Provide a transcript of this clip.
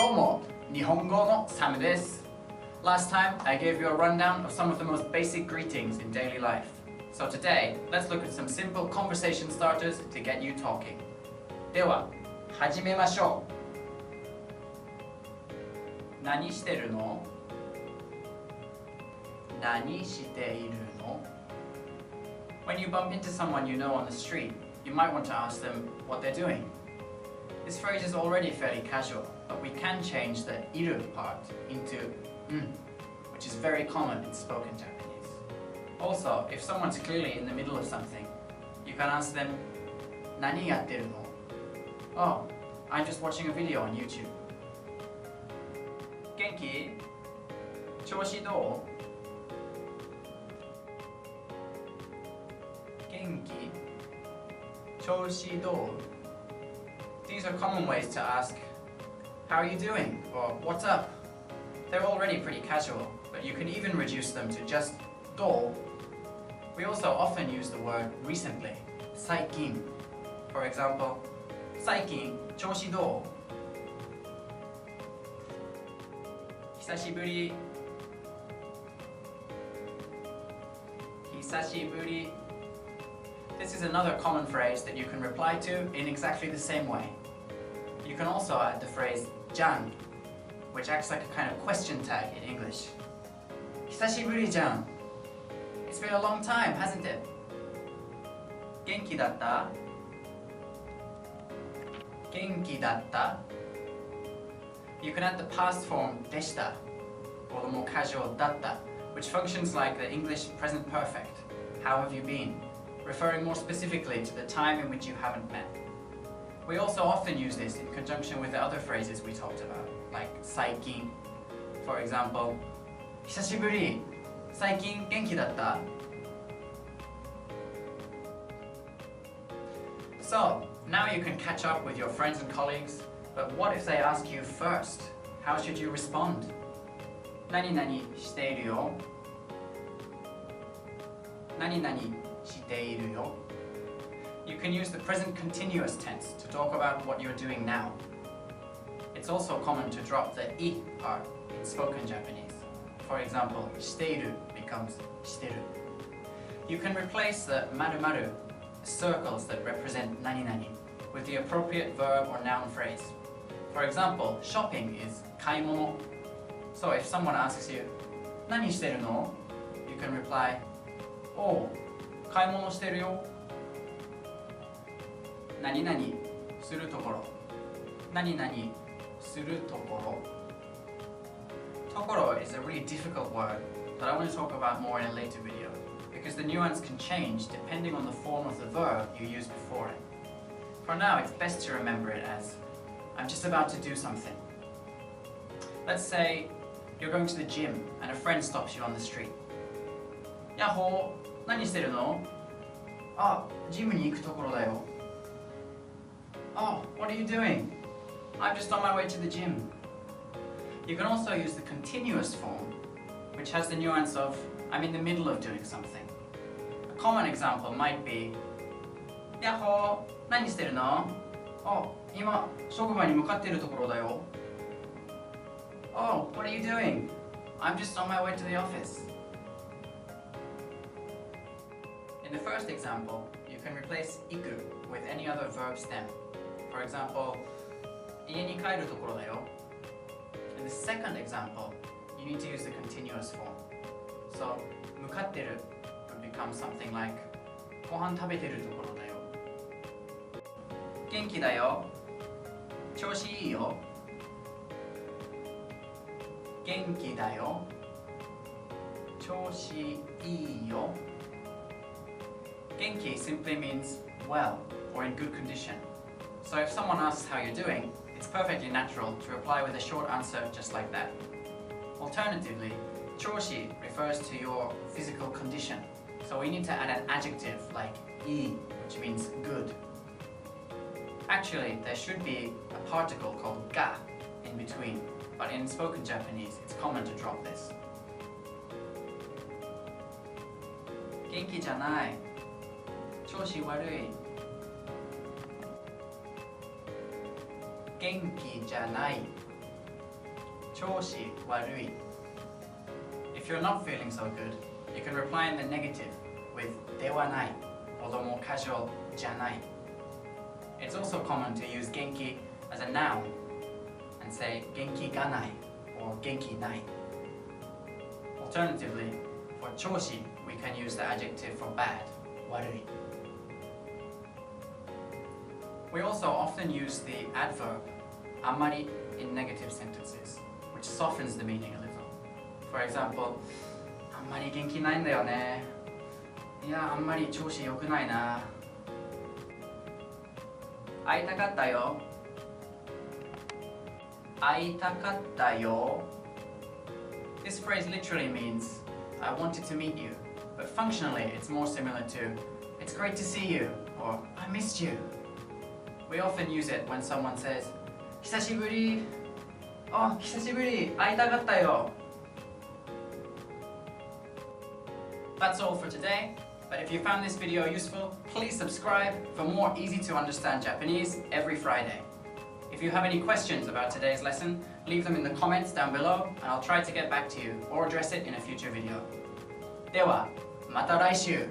今日も日本語のサムです。Last time I gave you a rundown of some of the most basic greetings in daily life. So today, let's look at some simple conversation starters to get you talking. では、始めましょう。何してるの？何しているの？ When you bump into someone you know on the street, you might want to ask them what they're doing. This phrase is already fairly casual, but we can change the いる part into which is very common in spoken Japanese. Also, if someone's clearly in the middle of something, you can ask them 何やってるの? Oh, I'm just watching a video on YouTube. 元気? 調子どう? 元気? 調子どう? These are common ways to ask, how are you doing? Or what's up? They're already pretty casual, but you can even reduce them to just どう? We also often use the word recently, 最近. For example, 最近調子どう? 久しぶり. 久しぶり. This is another common phrase that you can reply to in exactly the same way. You can also add the phrase じゃん, which acts like a kind of question tag in English. 久しぶりじゃん. It's been a long time, hasn't it? 元気だった? 元気だった? You can add the past form でした or the more casual だった which functions like the English present perfect. How have you been? Referring more specifically to the time in which you haven't met. We also often use this in conjunction with the other phrases we talked about, like 最近. For example, 久しぶり. 最近元気だった? So, now you can catch up with your friends and colleagues, but what if they ask you first? How should you respond? 何々しているよ. 何々しているよ. You can use the present continuous tense to talk about what you're doing now. It's also common to drop the い part in spoken Japanese. For example, している becomes してる. You can replace the 〇〇 circles that represent 何々 with the appropriate verb or noun phrase. For example, shopping is 買い物. So if someone asks you 何してるの? You can reply おう買い物してるよ. 何々するところ. 何々するところ. ところ is a really difficult word that I want to talk about more in a later video because the nuance can change depending on the form of the verb you use before it. For now, it's best to remember it as I'm just about to do something. Let's say you're going to the gym and a friend stops you on the street. やっほー、何してるの? あ、ジムに行くところだよ. Oh, what are you doing? I'm just on my way to the gym. You can also use the continuous form, which has the nuance of I'm in the middle of doing something. A common example might be やっほー、何してるの? Oh, 今、職場に向かっているところだよ. Oh, what are you doing? I'm just on my way to the office. In the first example, you can replace 行く with any other verb stem. For example, 家に帰るところだよ. In the second example, you need to use the continuous form. So, 向かってる would become something like ご飯食べてるところだよ. 元気だよ. 調子いいよ. 元気だよ. 調子いいよ. 元気 simply means well or in good condition. So if someone asks how you're doing, it's perfectly natural to reply with a short answer just like that. Alternatively, 調子 refers to your physical condition. So we need to add an adjective like いい, which means good. Actually, there should be a particle called が in between, but in spoken Japanese, it's common to drop this. 元気じゃない. 調子悪い. 元気じゃない.調子悪い. If you're not feeling so good, you can reply in the negative with ではない although more casual じゃない. It's also common to use 元気 as a noun and say 元気がない or 元気ない. Alternatively, for 調子 we can use the adjective for bad 悪い. We also often use the adverb あんまり in negative sentences, which softens the meaning a little. For example, あんまり元気ないんだよね。いや、あんまり調子良くないな。会いたかったよ。会いたかったよ. This phrase literally means I wanted to meet you, but functionally it's more similar to it's great to see you or I missed you. We often use it when someone says 久しぶり。あ、久しぶり。会いたかったよ. That's all for today. But if you found this video useful, please subscribe for more easy to understand Japanese every Friday. If you have any questions about today's lesson, leave them in the comments down below and I'll try to get back to you or address it in a future video. では、また来週。